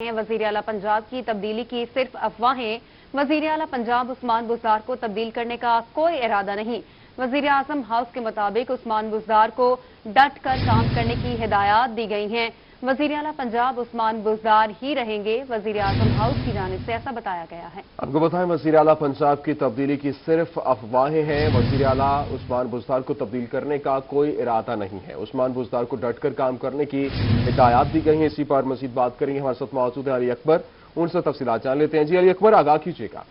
वजीर आला पंजाब की तब्दीली की सिर्फ अफवाहें। वजीर आला पंजाब उस्मान बुज़दार को तब्दील करने का कोई इरादा नहीं। वजीर आजम हाउस के मुताबिक उस्मान बुज़दार को डट कर काम करने की हिदायत दी गई हैं। वजीर आला पंजाब उस्मान बुज़दार ही रहेंगे। वजीर आजम हाउस की जानिब से ऐसा बताया गया है। आपको बताएं, वजीर आला पंजाब की तब्दीली की सिर्फ अफवाहें हैं। वजीर आला उस्मान बुज़दार को तब्दील करने का कोई इरादा नहीं है। उस्मान बुज़दार को डटकर काम करने की हिदायत दी गई है। इसी पर मजीद बात करेंगे, हमारे साथ मौजूद है अली अकबर। उनसे तफसीलात जान लेते हैं। जी अली अकबर, आगाह कीजिएगा।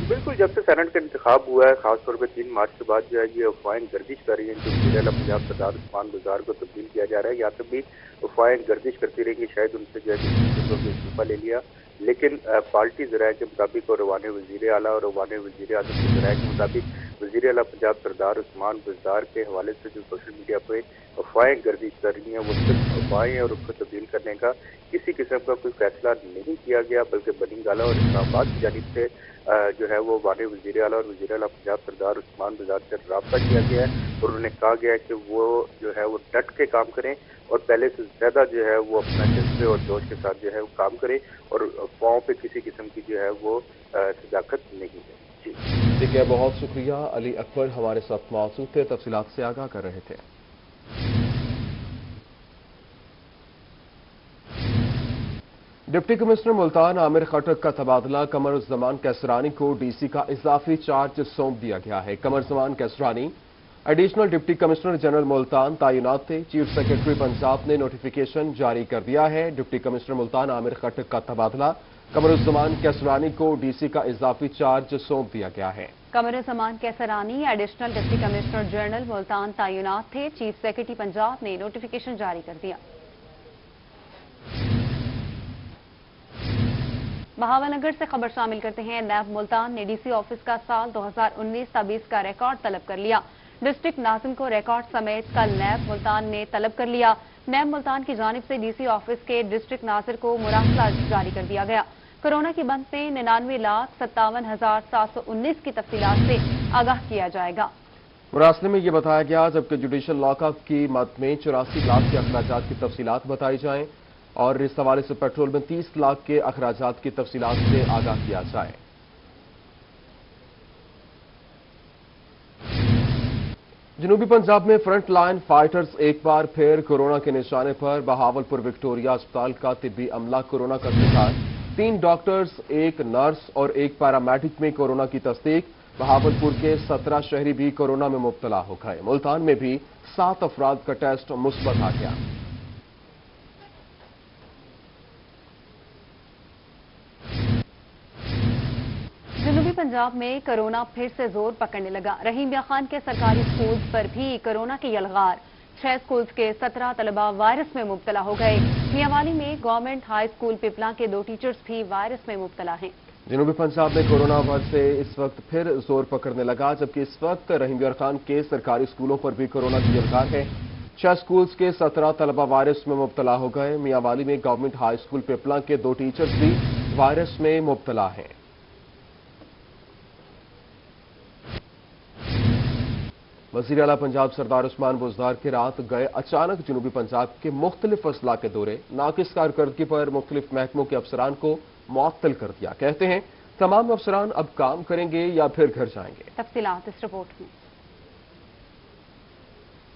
बिल्कुल, जब से सेनेट का इंतखाब हुआ है, खासतौर पर 3 मार्च के बाद जो है ये अफवाहें गर्दिश कर रही हैं कि वज़ीर आला पंजाब सरदार उस्मान बुज़दार को तब्दील किया जा रहा है। यहाँ तक भी अफवाहें गर्दिश करती रही कि शायद उनसे जो है इस्तीफा ले लिया, लेकिन पार्टी ज़राए के मुताबिक और रवाने वज़ीर आला और रवाने वज़ीर आज़म के ज़राए के मुताबिक वज़ीर आला पंजाब सरदार उस्मान बुज़दार के हवाले से जो सोशल मीडिया पर अफवाहें गर्दिश कर रही हैं वो सिर्फ अफवाहें और उसको तब्दील करने का किसी किस्म का कोई फैसला नहीं किया गया, बल्कि बनी गाला और इस्लामाबाद की जानिब से जो है वो वाने वज़ीर आला और वज़ीर आला पंजाब सरदार उस्मान बुज़दार से रब्ता किया गया है और उन्हें कहा गया है कि वो जो है वो डट के काम करें और पहले से ज़्यादा जो है वो अपना जज्बे और जोश के साथ जो है वो काम करें और अफवाहों पे किसी किस्म की जो है वो सदाकत नहीं है। जी ठीक है, बहुत शुक्रिया अली अकबर, हमारे साथ मौजूद थे, तफसीलात से आगाह कर रहे थे। डिप्टी कमिश्नर मुल्तान आमिर खटक का तबादला कमरुज़्ज़मान कैसरानी को डीसी का इजाफी चार्ज सौंप दिया गया है। Qamaruzzaman Kaisrani additional deputy commissioner general Multan तैनात थे। चीफ सेक्रेटरी पंजाब ने नोटिफिकेशन जारी कर दिया है। डिप्टी कमिश्नर मुल्तान आमिर खटक का तबादला कमरुज़्ज़मान कैसरानी को डीसी का इजाफी चार्ज सौंप दिया गया है। Qamaruzzaman Kaisrani additional deputy commissioner general Multan तैनात थे। चीफ सेक्रेटरी पंजाब ने नोटिफिकेशन जारी कर दिया। बहावलनगर से खबर शामिल करते हैं। नैब मुल्तान ने डीसी ऑफिस का साल 2019-20 का रिकॉर्ड तलब कर लिया। डिस्ट्रिक्ट नाज़िम को रिकॉर्ड समेत कल नैब मुल्तान ने तलब कर लिया। नैब मुल्तान की जानिब से डीसी ऑफिस के डिस्ट्रिक्ट नाज़िर को मुरासला जारी कर दिया गया। कोरोना की बंद में 99,57,719 की तफसीलात से आगाह किया जाएगा। मुरासले में यह बताया गया, जबकि जुडिशल लॉकअप की मद में 84 लाख के अखराजात की तफसीलात बताई जाएं और इस हवाले से पेट्रोल में 30 लाख के अखराजात की तफसीलात से आगाह किया जाए। जनूबी पंजाब में फ्रंट लाइन फाइटर्स एक बार फिर कोरोना के निशाने पर। बहावलपुर विक्टोरिया अस्पताल का तिब्बी अमला कोरोना का शिकार। 3 डॉक्टर्स, 1 नर्स और 1 पैरामेडिक में कोरोना की तस्दीक। बहावलपुर के 17 शहरी भी कोरोना में मुब्तला हो गए। मुल्तान में भी 7 अफराद का टेस्ट मुस्बत आ गया। जनूबी पंजाब में कोरोना फिर से जोर पकड़ने लगा। रहीम मियां खान के सरकारी स्कूल पर भी कोरोना की यलगार। 6 स्कूल्स के 17 तलबा वायरस में मुब्तला हो गए। मियांवाली में गवर्नमेंट हाई स्कूल पिपला के 2 टीचर्स भी वायरस में मुब्तला हैं। जनूबी पंजाब में कोरोना वायरस से इस वक्त फिर जोर पकड़ने लगा, जबकि इस वक्त रहीम मियां खान के सरकारी स्कूलों पर भी कोरोना की यलगार है। 6 स्कूल्स के 17 तलबा वायरस में मुब्तला हो गए। मियांवाली में गवर्नमेंट हाई स्कूल पिपला के 2 टीचर्स भी वायरस में मुब्तला हैं। वज़ीर आला पंजाब सरदार उस्मान बुज़दार के रात गए अचानक जनूबी पंजाब के मुख्तलिफ अजला के दौरे। नाकिस कारकर्दगी पर मुख्तलिफ महकमों के अफसरान को मुअत्तल कर दिया। कहते हैं तमाम अफसरान अब काम करेंगे या फिर घर जाएंगे। तफसीलात इस रिपोर्ट में।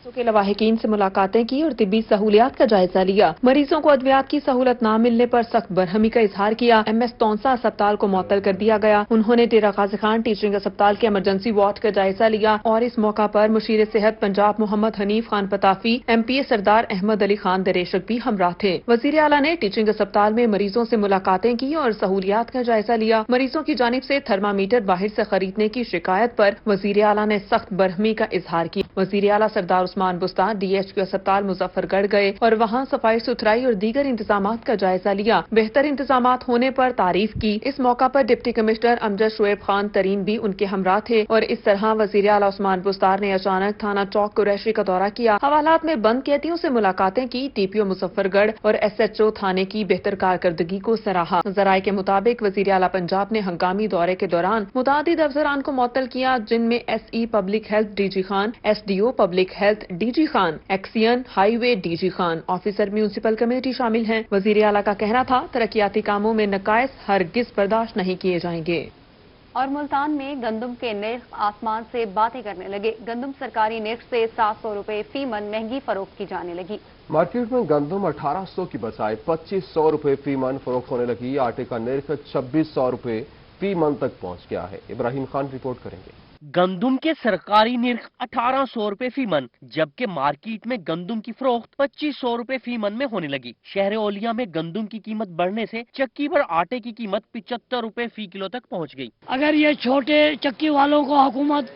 के लवाहिकीन से मुलाकातें की और तिब्बी सहूलियात का जायजा लिया। मरीजों को अद्वियात की सहूलत न मिलने पर सख्त बरहमी का इजहार किया। MS तौंसा अस्पताल को मुअत्तल कर दिया गया। उन्होंने डेरा गाजी खान टीचिंग अस्पताल के इमरजेंसी वार्ड का जायजा लिया और इस मौका पर मुशीर सेहत पंजाब मोहम्मद हनीफ खान पताफी, MPA सरदार अहमद अली खान दरेशक भी हमराह थे। वजीर आला ने टीचिंग अस्पताल में मरीजों से मुलाकातें की और सहूलियात का जायजा लिया। मरीजों की जानिब से थर्मामीटर बाहर से खरीदने की शिकायत पर वजीर आला ने सख्त बरहमी का इजहार किया। वजीर आला सरदार उस्मान बुज़दार DHQ अस्पताल मुजफ्फरगढ़ गए और वहां सफाई सुथराई और दीगर इंतजामात का जायजा लिया। बेहतर इंतजामात होने पर तारीफ की। इस मौका पर डिप्टी कमिश्नर अमजद शुएब खान तरीन भी उनके हमराह थे और इस तरह वजीर आला उस्मान बुज़दार ने अचानक थाना चौक कुरैशी का दौरा किया। हवालात में बंद कैदियों से मुलाकातें की। TPO मुजफ्फरगढ़ और SHO थाने की बेहतर कारकर्दगी को सराहा। जराये के मुताबिक वजीर आला पंजाब ने हंगामी दौरे के दौरान मुतादिद अफसरान को मुअत्तल किया, जिनमें SE public health DG Khan, SDO public health health DG Khan, XEN highway DG Khan, officer municipal committee शामिल हैं। वजीर आला का कहना था तरक्याती कामों में नकाइस हरगिज बर्दाश्त नहीं किए जाएंगे। और मुल्तान में गंदम के निर्ख आसमान से बातें करने लगे। गंदम सरकारी निर्ख से 700 रुपए फी मन महंगी फरोख्त की जाने लगी। मार्केट में गंदम 1800 की बजाय 2500 रुपए फी मन फरोख्त होने लगी। आटे का निर्ख 2600 रुपए फी मन तक पहुंच गया है। इब्राहिम खान रिपोर्ट करेंगे। गंदम के सरकारी निर्ख 1800 रुपए फी मन, जबकि मार्केट में गंदम की फरोख्त 2500 रुपए फी मन में होने लगी। शहर ओलिया में गंदम की कीमत बढ़ने से चक्की पर आटे की कीमत 75 रुपए फी किलो तक पहुंच गई। अगर ये छोटे चक्की वालों को हुकूमत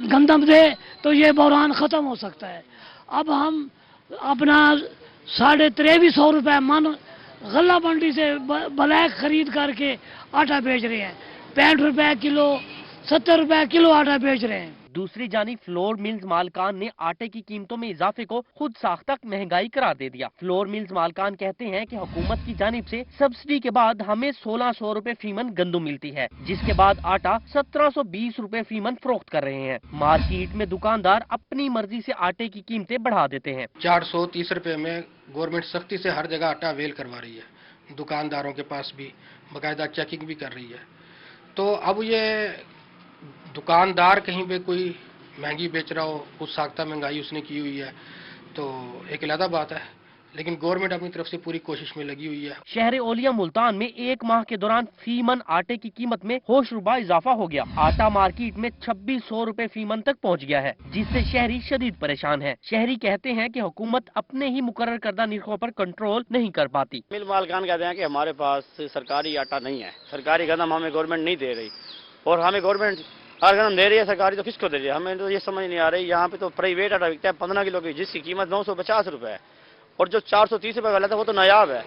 गंदम दे तो ये बहरान खत्म हो सकता है। अब हम अपना 2350 रुपए मन गला मंडी से ब्लैक खरीद करके आटा बेच रहे हैं। 65 रुपए किलो, 70 रुपए किलो आटा बेच रहे हैं। दूसरी जानी फ्लोर मिल्स मालकान ने आटे की कीमतों में इजाफे को खुद साख्ता महंगाई करार दे दिया। फ्लोर मिल्स मालकान कहते हैं कि हुकूमत की जानिब से सब्सिडी के बाद हमें 1600 रुपए फीमन गंदम मिलती है, जिसके बाद आटा 1720 रुपए फीमन फरोख्त कर रहे हैं। मार्केट में दुकानदार अपनी मर्जी से आटे की कीमतें बढ़ा देते हैं। 430 रुपए में गवर्नमेंट सख्ती से हर जगह आटा अवेल करवा रही है। दुकानदारों के पास भी बाकायदा चेकिंग भी कर रही है। तो अब ये दुकानदार कहीं पे कोई महंगी बेच रहा हो, कुछ साख्ता महंगाई उसने की हुई है, तो एक अलग बात है, लेकिन गवर्नमेंट अपनी तरफ से पूरी कोशिश में लगी हुई है। शहर ओलिया मुल्तान में एक माह के दौरान फीमन आटे की कीमत में होशरुबा इजाफा हो गया। आटा मार्केट में 2600 रुपए फीमन तक पहुंच गया है, जिससे शहरी शदीद परेशान है। शहरी कहते हैं कि हुकूमत अपने ही मुकर्रर करदा निर्खों पर कंट्रोल नहीं कर पाती। मिल मालकान कहते हैं कि हमारे पास सरकारी आटा नहीं है, सरकारी गंदम हमें गवर्नमेंट नहीं दे रही, और हमें गवर्नमेंट अगर गंदम दे रही है सरकारी तो किसको दे रही है? हमें तो ये समझ नहीं आ रही। यहाँ पे तो प्राइवेट आटा बिकता है 15 किलो की, जिसकी कीमत 950 रुपए है, और जो 430 रुपए वाला था वो तो नायाब है।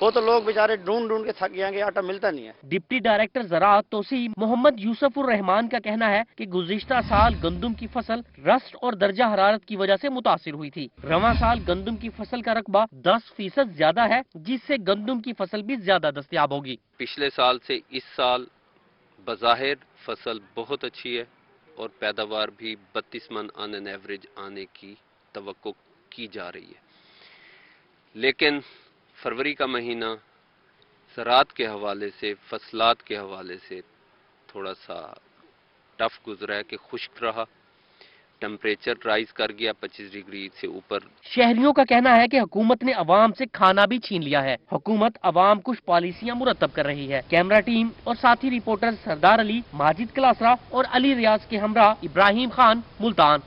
वो तो लोग बेचारे ढूंढ ढूंढ के थक गए कि आटा मिलता नहीं है। डिप्टी डायरेक्टर ज़राअत तोसी मोहम्मद यूसुफुर रहमान का कहना है कि गुज़िश्ता साल गंदम की फसल रस्ट और दर्जा हरारत की वजह से मुतासिर हुई थी। रवां साल गंदम की फसल का रकबा 10% ज्यादा है, जिससे गंदम की फसल भी ज्यादा दस्तयाब होगी। पिछले साल से इस साल बज़ाहिर फसल बहुत अच्छी है और पैदावार भी 32 मन ऑन एन एवरेज आने की तवक्को की जा रही है, लेकिन फरवरी का महीना ज़राअत के हवाले से, फसलात के हवाले से थोड़ा सा टफ गुजरा है कि खुश्क रहा। टेम्परेचर राइज कर गया 25 डिग्री से ऊपर। शहरियों का कहना है कि हुकूमत ने अवाम से खाना भी छीन लिया है। हुकूमत अवाम कुछ पॉलिसियां मुरतब कर रही है। कैमरा टीम और साथी रिपोर्टर सरदार अली, माजिद कलासरा और अली रियाज के हमरा इब्राहिम खान, मुल्तान।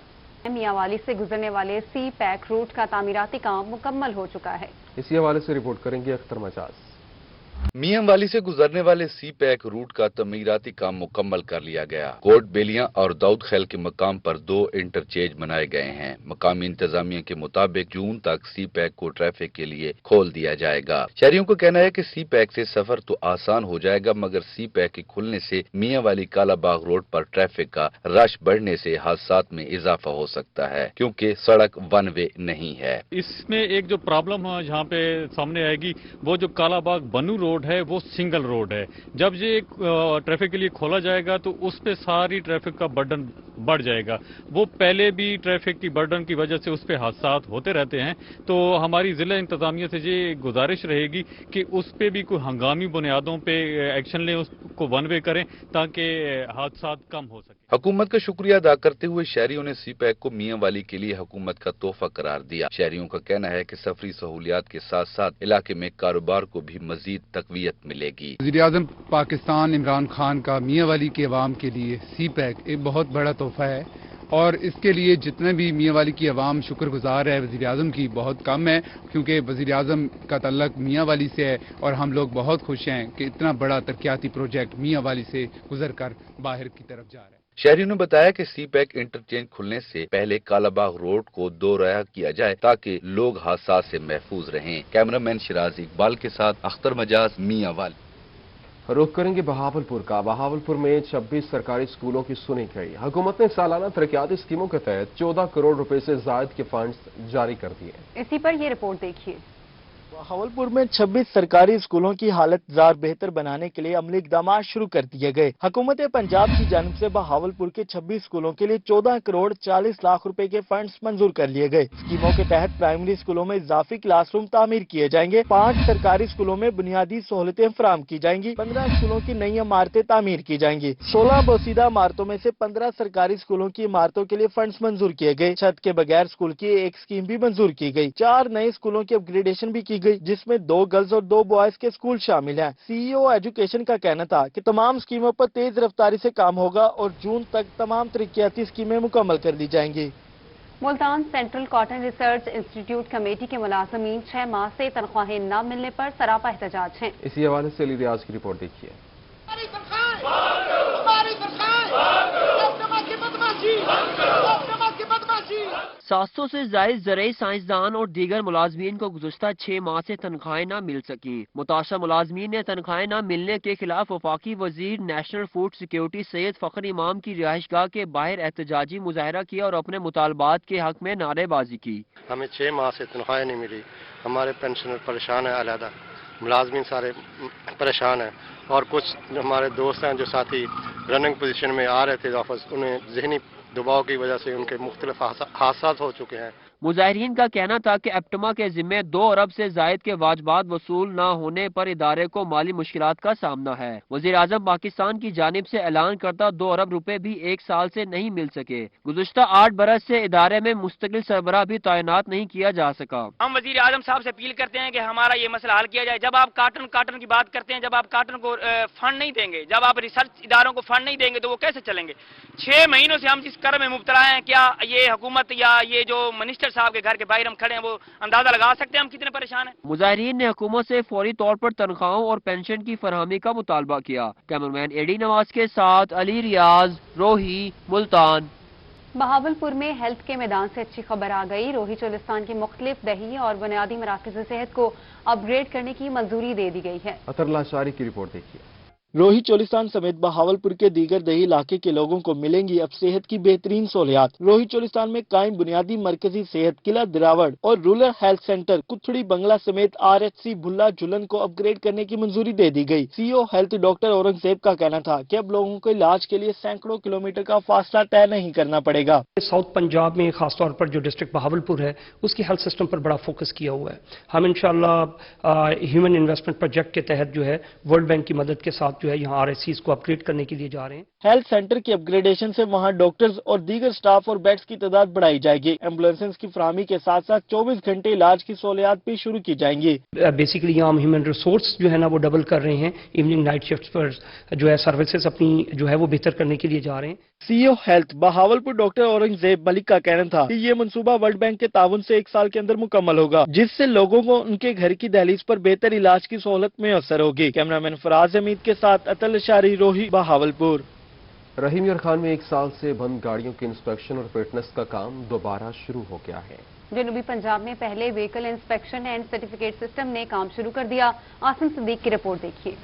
मियांवाली से गुजरने वाले सी पैक रूट का तामीराती काम मुकम्मल हो चुका है। इसी हवाले से रिपोर्ट करेंगे अख्तर मजाज। मियांवाली से गुजरने वाले सी पैक रूट का तमीराती काम मुकम्मल कर लिया गया। कोट बेलियां और दाऊद खैल के मकाम पर 2 इंटरचेंज बनाए गए हैं। मकामी इंतजामिया के मुताबिक जून तक सी पैक को ट्रैफिक के लिए खोल दिया जाएगा। शहरियों का कहना है कि सी पैक से सफर तो आसान हो जाएगा, मगर सी पैक के खुलने से मियांवाली कालाबाग रोड पर ट्रैफिक का रश बढ़ने से हादसात में इजाफा हो सकता है, क्योंकि सड़क वन वे नहीं है। इसमें एक जो प्रॉब्लम जहाँ पे सामने आएगी, वो जो कालाबाग बनू रोड है वो सिंगल रोड है। जब ये ट्रैफिक के लिए खोला जाएगा तो उस पे सारी ट्रैफिक का बर्डन बढ़ जाएगा। वो पहले भी ट्रैफिक की बर्डन की वजह से उस पे हादसात होते रहते हैं। तो हमारी जिला इंतजामिया से ये गुजारिश रहेगी कि उस पे भी कोई हंगामी बुनियादों पे एक्शन लें, उसको वन वे करें ताकि हादसात कम हो सके। हुकूमत का शुक्रिया अदा करते हुए शहरियों ने सी पैक को मियांवाली के लिए हुकूमत का तोहफा करार दिया। शहरियों का कहना है कि सफरी सहूलियात के साथ साथ इलाके में कारोबार को भी मजीद तकवीयत मिलेगी। वज़ीर-ए-आज़म पाकिस्तान इमरान खान का मियांवाली के अवाम के लिए सी पैक एक बहुत बड़ा तोहफा है, और इसके लिए जितने भी मियांवाली की अवाम शुक्रगुजार है वज़ीर-ए-आज़म की बहुत कम है, क्योंकि वज़ीर-ए-आज़म का तल्लुक मियांवाली से है और हम लोग बहुत खुश हैं कि इतना बड़ा तरक्याती प्रोजेक्ट मियांवाली से गुजर कर बाहर की तरफ जा रहा है। शहरियों ने बताया कि सी पैक इंटरचेंज खुलने से पहले कालाबाग रोड को 2 राह किया जाए ताकि लोग हादसा से महफूज रहें। कैमरामैन शिराज इकबाल के साथ अख्तर मजाज, मियांवाली। रुख करेंगे बहावलपुर का। बहावलपुर में 26 सरकारी स्कूलों की सुनी गई। हुकूमत ने सालाना तरक्याती स्कीमों के तहत 14 करोड़ रुपए से ज्यादा के फंड्स जारी कर दिए। इसी पर ये रिपोर्ट देखिए। बहावलपुर में 26 सरकारी स्कूलों की हालत जार बेहतर बनाने के लिए अमली इकदाम शुरू कर दिए गए। हुकूमत पंजाब की जानिब से बहावलपुर के 26 स्कूलों के लिए 14 करोड़ 40 लाख रुपए के फंड्स मंजूर कर लिए गए। स्कीमों के तहत प्राइमरी स्कूलों में इजाफी क्लासरूम तामीर किए जाएंगे, 5 सरकारी स्कूलों में बुनियादी सहूलतें फराहम की जाएंगी, 15 स्कूलों की नई इमारतें तामीर की जाएंगी। 16 बोसीदा इमारतों में से 15 सरकारी स्कूलों की इमारतों के लिए फंड्स मंजूर किए गए। छत के बगैर स्कूल की एक स्कीम भी मंजूर की गई। 4 नए स्कूलों की अपग्रेडेशन भी की गई, जिसमें 2 गर्ल्स और 2 बॉयज के स्कूल शामिल हैं। सीईओ एजुकेशन का कहना था कि तमाम स्कीमों पर तेज रफ्तारी से काम होगा और जून तक तमाम तरक्याती स्कीमें मुकम्मल कर दी जाएंगी। Multan central cotton research institute committee के मुलाजमीन 6 माह से तनख्वाहें न मिलने पर सरापा एहतजाज हैं। इसी हवाले से अली रियाज की रिपोर्ट देखिए। सात सौ से जायद ज़राई साइंसदान और दीगर मुलाजमीन को गुज़श्ता 6 माह से तनख्वाहें न मिल सकी। मुताशा मुलाजमीन ने तनख्वाहें न मिलने के खिलाफ वफाकी वजीर नेशनल फूड सिक्योरिटी सैयद फखर इमाम की रिहाइशगाह के बाहर एहतजाजी मुजाहरा किया और अपने मुतालबात के हक में नारेबाजी की। हमें 6 माह से तनख्वाहें नहीं मिली, हमारे पेंशनर परेशान है, अलहदा मुलाजमीन सारे परेशान हैं और कुछ हमारे दोस्त हैं जो साथी रनिंग पोजीशन में आ रहे थे ऑफिस, उन्हें जहनी दबाव की वजह से उनके मुख्तलिफ हादसा हो चुके हैं। मुजाहिरीन का कहना था कि एप्टमा के जिम्मे 2 अरब से जायद के वाजबात वसूल न होने पर इदारे को माली मुश्किलात का सामना है। वजीर आजम पाकिस्तान की जानिब से ऐलान करता 2 अरब रुपए भी 1 साल से नहीं मिल सके। गुज़श्ता 8 बरस से इदारे में मुस्तकिल सरबराह भी तैनात नहीं किया जा सका। हम वजीर आजम साहब से अपील करते हैं कि हमारा ये मसला हल किया जाए। जब आप काटन की बात करते हैं, जब आप काटन को फंड नहीं देंगे, जब आप रिसर्च इदारों को फंड नहीं देंगे तो वो कैसे चलेंगे? 6 महीनों से हम जिस कर्ज में मुब्तला हैं, क्या ये हुकूमत या ये जो मिनिस्टर साहब के घर के बाहर हम खड़े हैं वो अंदाजा लगा सकते हैं हम कितने परेशान हैं? मुजाहिरीन ने हुकूमत से फौरी तौर पर तनख्वाहों और पेंशन की फरहमी का मुतालबा किया। कैमरामैन एडी नवाज के साथ अली रियाज, रोही, मुल्तान। बहावलपुर में हेल्थ के मैदान से अच्छी खबर आ गई। रोही चोलिस्तान की मुख्तलिफ दही और बुनियादी मराकज़ सेहत को अपग्रेड करने की मंजूरी दे दी गई है। अतरला शारी की रिपोर्ट देखिए। रोही चोलिस्तान समेत बहावलपुर के दीगर दही इलाके के लोगों को मिलेंगी अब सेहत की बेहतरीन सहूलियात। रोही चोलिस्तान में कायम बुनियादी मरकजी सेहत किला दिरावड़ और रूरल हेल्थ सेंटर कुथड़ी बंगला समेत RHC भुल्ला झुलन को अपग्रेड करने की मंजूरी दे दी गई। सीईओ हेल्थ डॉक्टर औरंगजेब का कहना था कि अब लोगों को इलाज के लिए सैकड़ों किलोमीटर का फासला तय नहीं करना पड़ेगा। साउथ पंजाब में खासतौर पर जो डिस्ट्रिक्ट बहावलपुर है उसकी हेल्थ सिस्टम पर बड़ा फोकस किया हुआ है। हम इंशाल्लाह ह्यूमन इन्वेस्टमेंट प्रोजेक्ट के तहत जो है वर्ल्ड बैंक की मदद के साथ जो है यहाँ RHCs को अपग्रेड करने के लिए जा रहे हैं। हेल्थ सेंटर की अपग्रेडेशन से वहाँ डॉक्टर्स और दीगर स्टाफ और बेड्स की तादाद बढ़ाई जाएगी। एम्बुलेंसेस की फराहमी के साथ साथ 24 घंटे इलाज की सहूलियात भी शुरू की जाएंगी। बेसिकली यहाँ हम ह्यूमन रिसोर्स जो है ना वो डबल कर रहे हैं। इवनिंग नाइट शिफ्ट पर जो है सर्विसेज अपनी जो है वो बेहतर करने के लिए जा रहे हैं। CEO health Bahawalpur doctor Aurangzeb Malik का कहना था कि ये मंसूबा वर्ल्ड बैंक के ताउन से 1 साल के अंदर मुकम्मल होगा, जिससे लोगों को उनके घर की दहलीज पर बेहतर इलाज की सहूलत मैसर होगी। कैमरामैन फराज हमीद के साथ अतल शारी, रोही, बहावलपुर। रहीम यार खान में 1 साल से बंद गाड़ियों के इंस्पेक्शन और फिटनेस का काम दोबारा शुरू हो गया है। जनूबी पंजाब में पहले vehicle inspection and certificate system ने काम शुरू कर दिया। आसिम सिद्दीक की रिपोर्ट देखिए।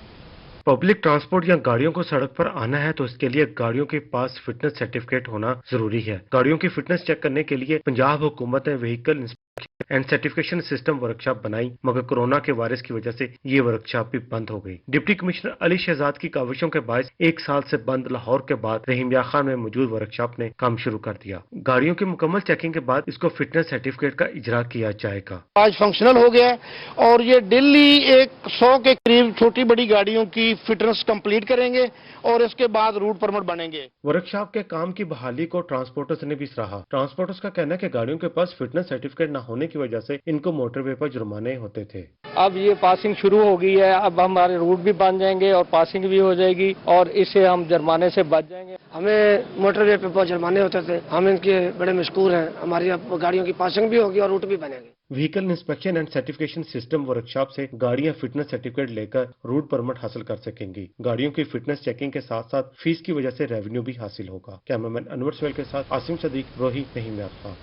पब्लिक ट्रांसपोर्ट या गाड़ियों को सड़क पर आना है तो इसके लिए गाड़ियों के पास फिटनेस सर्टिफिकेट होना जरूरी है। गाड़ियों की फिटनेस चेक करने के लिए पंजाब हुकूमत ने vehicle inspection and certification system workshop बनाई, मगर कोरोना के वायरस की वजह से ये वर्कशॉप भी बंद हो गई। डिप्टी कमिश्नर अली शहजाद की काविशों के बायस 1 साल से बंद लाहौर के बाद रहीम यार खान में मौजूद वर्कशॉप ने काम शुरू कर दिया। गाड़ियों की मुकम्मल चेकिंग के बाद इसको फिटनेस सर्टिफिकेट का इजरा किया जाएगा। आज फंक्शनल हो गया है और ये दिल्ली 100 के करीब छोटी बड़ी गाड़ियों की फिटनेस कंप्लीट करेंगे और इसके बाद रूट परमिट बनेंगे। वर्कशॉप के काम की बहाली को ट्रांसपोर्टर्स ने भी सराहा। ट्रांसपोर्टर्स का कहना है कि गाड़ियों के पास फिटनेस सर्टिफिकेट न होने की वजह से इनको मोटरवे पर जुर्माने होते थे। अब ये पासिंग शुरू हो गई है, अब हमारे रूट भी बन जाएंगे और पासिंग भी हो जाएगी और इससे हम जुर्माने से बच जाएंगे। हमें मोटरवे पे बहुत जुर्माने होते थे, हम इनके बड़े मशहूर हैं। हमारी अब गाड़ियों की पासिंग भी होगी और रूट भी बनेंगे। Vehicle inspection and certification system workshop से गाड़ियां फिटनेस सर्टिफिकेट लेकर रूट परमिट हासिल कर सकेंगी। गाड़ियों की फिटनेस चेकिंग के साथ साथ फीस की वजह से रेवेन्यू भी हासिल होगा। कैमरामैन अनवर सोहेल के साथ आसिम सदीक, रोही, रहीम यार खान।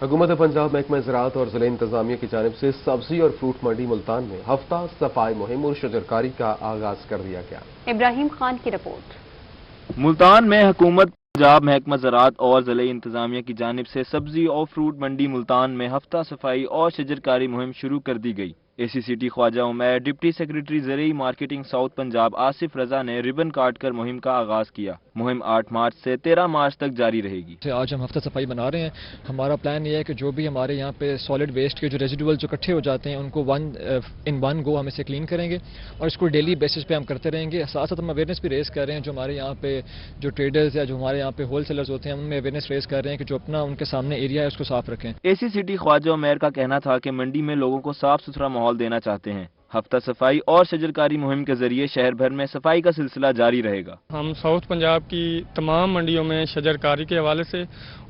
हुकूमत पंजाब महकमा ज़राअत और ज़िला इंतजामिया की जानिब से सब्जी और फ्रूट मंडी मुल्तान में हफ्ता सफाई मुहिम और शजरकारी का आगाज कर दिया गया। इब्राहिम खान की रिपोर्ट। मुल्तान में हुकूमत पंजाब महकमा ज़राअत और ज़िले इंतजामिया की जानिब से सब्जी और फ्रूट मंडी मुल्तान में हफ्ता सफाई और शजरकारी मुहिम शुरू कर दी गई। ACCT Khawaja Umair, deputy secretary ज़रूरी मार्केटिंग साउथ पंजाब आसिफ रजा ने रिबन काट कर मुहिम का आगाज किया। मुहिम 8 मार्च से 13 मार्च तक जारी रहेगी। आज हम हफ्ता सफाई बना रहे हैं। हमारा प्लान ये है कि जो भी हमारे यहाँ पे सॉलिड वेस्ट के जो रेजिडुअल जो इकट्ठे हो जाते हैं उनको वन गो हम इसे क्लीन करेंगे और इसको डेली बेसिस पे हम करते रहेंगे। साथ साथ हम अवेयरनेस भी रेस कर रहे हैं। जो हमारे यहाँ पे जो ट्रेडर्स या जो हमारे यहाँ पे होल सेलर्स होते हैं उनमें अवेयरनेस रेस कर रहे हैं कि जो अपना उनके सामने एरिया है उसको साफ रखें। ACCT ख्वाजा उमैर का कहना था कि मंडी में लोगों को साफ सुथरा माहौल देना चाहते हैं। हफ्ता सफाई और शजरकारी मुहिम के जरिए शहर भर में सफाई का सिलसिला जारी रहेगा। हम साउथ पंजाब की तमाम मंडियों में शजरकारी के हवाले से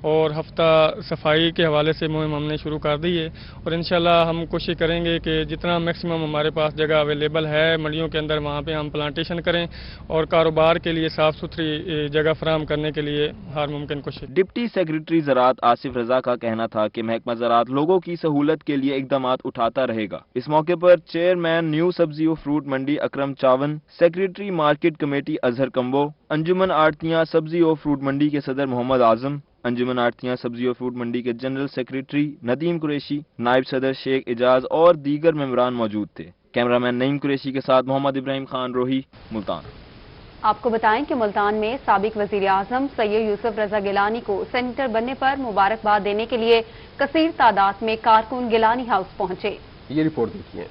और हफ्ता सफाई के हवाले से मुहिम हमने शुरू कर दी है और इंशाल्लाह हम कोशिश करेंगे कि जितना मैक्सिमम हमारे पास जगह अवेलेबल है मंडियों के अंदर वहाँ पे हम प्लांटेशन करें और कारोबार के लिए साफ सुथरी जगह फराहम करने के लिए हर मुमकिन कोशिश। डिप्टी सेक्रेटरी ज़राअत आसिफ रजा का कहना था कि महकमा ज़राअत लोगों की सहूलत के लिए इकदाम उठाता रहेगा। इस मौके पर चेयरमैन न्यू सब्जी और फ्रूट मंडी Akram Chawan, secretary market committee Azhar Kamboh, अंजुमन आड़तियां सब्जी और फ्रूट मंडी के सदर मोहम्मद आजम, अंजुमन आड़तियां सब्जी और फ्रूट मंडी के जनरल सेक्रेटरी नदीम कुरैशी, नायब सदर शेख एजाज और दीगर मेंबरान मौजूद थे। कैमरामैन नईम कुरैशी के साथ मोहम्मद इब्राहिम खान, रोही, मुल्तान। आपको बताएं कि मुल्तान में साबिक वजीर आजम सैयद यूसुफ रजा गिलानी को सेनेटर बनने पर मुबारकबाद देने के लिए कसीर तादाद में कारकुन गिलानी हाउस पहुंचे। ये रिपोर्ट देखिए।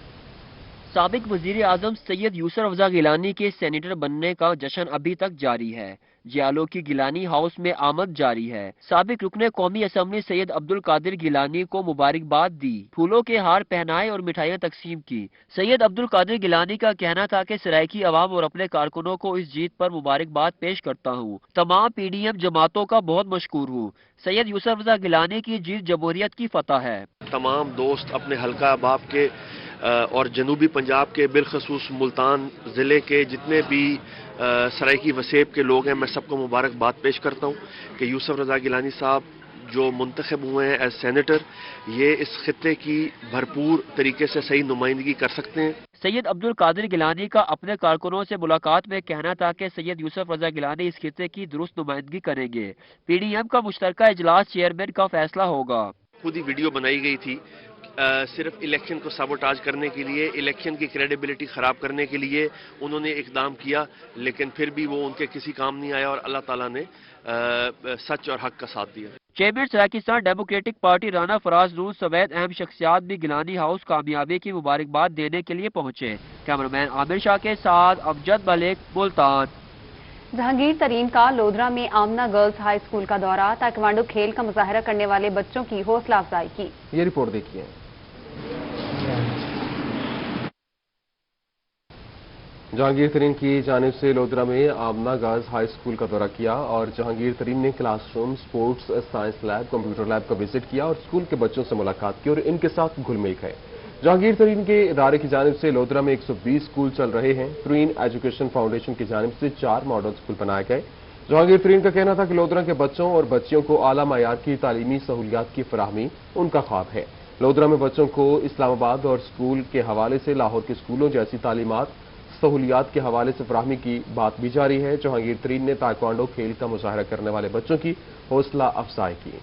साबिक वजीर आजम सैयद यूसुफ रजा गिलानी के सेनेटर बनने का जश्न अभी तक जारी है। जियालो की गिलानी हाउस में आमद जारी है। साबिक रुकने कौमी असम्बली सैयद अब्दुल कादिर गिलानी को मुबारकबाद दी, फूलों के हार पहनाए और मिठाइयाँ तकसीम की। सैयद अब्दुल कादिर गिलानी का कहना था कि सराइकी अवाम और अपने कारकुनों को इस जीत पर मुबारकबाद पेश करता हूँ। तमाम PDM जमातों का बहुत मशकूर हूँ। सैयद यूसुफ रजा गिलानी की जीत जमहूरियत की फतह है। तमाम दोस्त अपने हल्का अहबाब के और जनूबी पंजाब के बिलखसूस मुल्तान ज़िले के जितने भी सराइकी वसेब के लोग हैं, मैं सबको मुबारकबाद पेश करता हूँ कि यूसुफ रजा गिलानी साहब जो मुंतखब हुए हैं एज सेनेटर, ये इस खित्ते की भरपूर तरीके से सही नुमाइंदगी कर सकते हैं। सैयद अब्दुल कादिर गिलानी का अपने कारकुनों से मुलाकात में कहना था कि सैयद यूसुफ रजा गिलानी इस खित्ते की दुरुस्त नुमाइंदगी करेंगे। PDM का मुश्तरका इजलास चेयरमैन का फैसला होगा। खुद ही वीडियो बनाई गई थी सिर्फ इलेक्शन को साबोटाज करने के लिए, इलेक्शन की क्रेडिबिलिटी ख़राब करने के लिए उन्होंने इकदाम किया, लेकिन फिर भी वो उनके किसी काम नहीं आया और अल्लाह ताला ने सच और हक का साथ दिया। Chairman Saraikistan democratic party Rana Faraz Noor समेत अहम शख्सियात भी गिलानी हाउस कामयाबी की मुबारकबाद देने के लिए पहुंचे। कैमरामैन आमिर शाह के साथ अमजद मलिक, मुल्तान। जहांगीर तरीन का लोधरा में आमना गर्ल्स हाई स्कूल का दौरा, ताइक्वांडो खेल का मुजाहरा करने वाले बच्चों की हौसला अफजाई की। ये रिपोर्ट देखिए। जहांगीर तरीन की जानिब से लोधरा में आमना गर्ल्स हाई स्कूल का दौरा किया और जहांगीर तरीन ने classroom, sports science lab, computer lab का विजिट किया और स्कूल के बच्चों से मुलाकात की और इनके साथ घुल मिल गए। जहांगीर तरीन के इदारे की जानिब से लोधरा में 120 स्कूल चल रहे हैं। तरीन एजुकेशन फाउंडेशन की जानिब से 4 मॉडल स्कूल बनाए गए। जहांगीर तरीन का कहना था कि लोधरा के बच्चों और बच्चियों को आला मयार की तालीमी सहूलियात की फराहमी उनका ख्वाब है। लोधरा में बच्चों को इस्लामाबाद और स्कूल के हवाले से लाहौर के स्कूलों जैसी तालीमात सहूलियात के हवाले से फराहमी की बात भी जारी है। जहांगीर तरीन ने ताइक्वांडो खेल का मुजाहरा करने वाले बच्चों की हौसला अफजाई की।